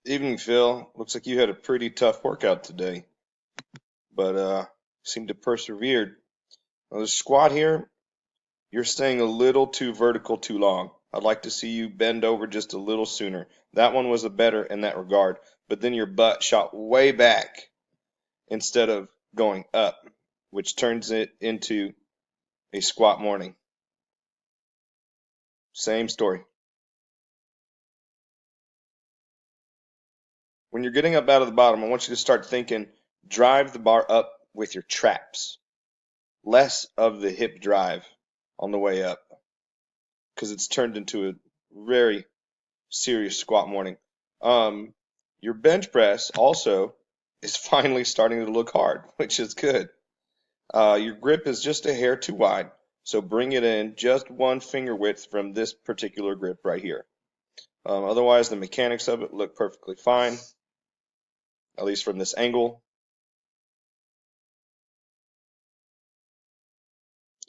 Evening, Phil. Looks like you had a pretty tough workout today, but seemed to persevered. Now, the squat here, you're staying a little too vertical too long. I'd like to see you bend over just a little sooner. That one was a better in that regard, but then your butt shot way back instead of going up, which turns it into a squat morning. Same story. When you're getting up out of the bottom, I want you to start thinking, drive the bar up with your traps, less of the hip drive on the way up, because it's turned into a very serious squat morning. Um, your bench press also is finally starting to look hard, which is good. Your grip is just a hair too wide, so bring it in just one finger width from this particular grip right here. Otherwise, the mechanics of it look perfectly fine, at least from this angle.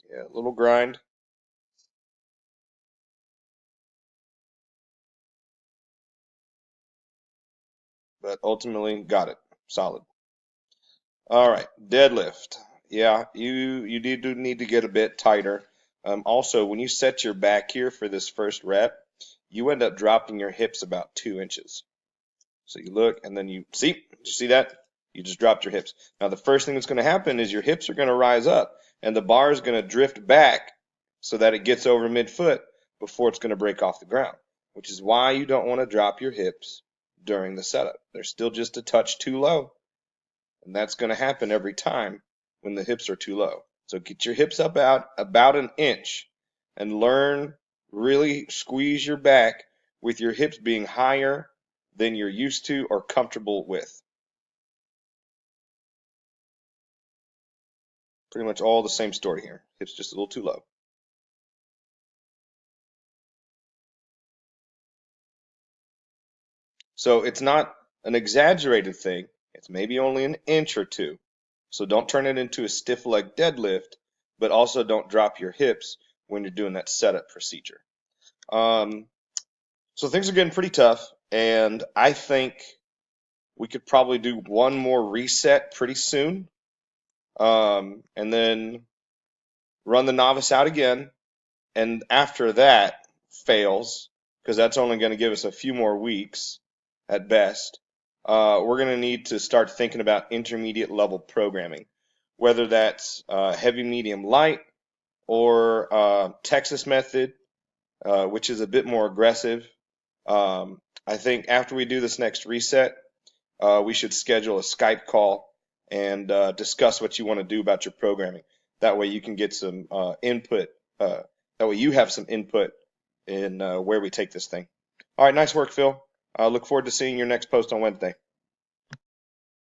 Yeah, a little grind, but ultimately got it. Solid. All right, deadlift. Yeah, you do need to get a bit tighter. Also, when you set your back here for this first rep, you end up dropping your hips about 2 inches. So you look and then did you see that? You just dropped your hips. Now the first thing that's going to happen is your hips are going to rise up and the bar is going to drift back so that it gets over midfoot before it's going to break off the ground, which is why you don't want to drop your hips during the setup. They're still just a touch too low. And that's going to happen every time when the hips are too low. So get your hips up out about an inch and learn, really squeeze your back with your hips being higher than you're used to or comfortable with. Pretty much all the same story here. Hips just a little too low. So it's not an exaggerated thing. It's maybe only an inch or two. So don't turn it into a stiff leg deadlift, but also don't drop your hips when you're doing that setup procedure. Um, So things are getting pretty tough, and I think we could probably do one more reset pretty soon, and then run the novice out again. And after that fails, because that's only going to give us a few more weeks at best, we're going to need to start thinking about intermediate level programming, whether that's heavy, medium, light, or Texas method, which is a bit more aggressive. I think after we do this next reset, we should schedule a Skype call and discuss what you want to do about your programming. That way you can get some input. That way you have some input in where we take this thing. All right, nice work, Phil. I look forward to seeing your next post on Wednesday.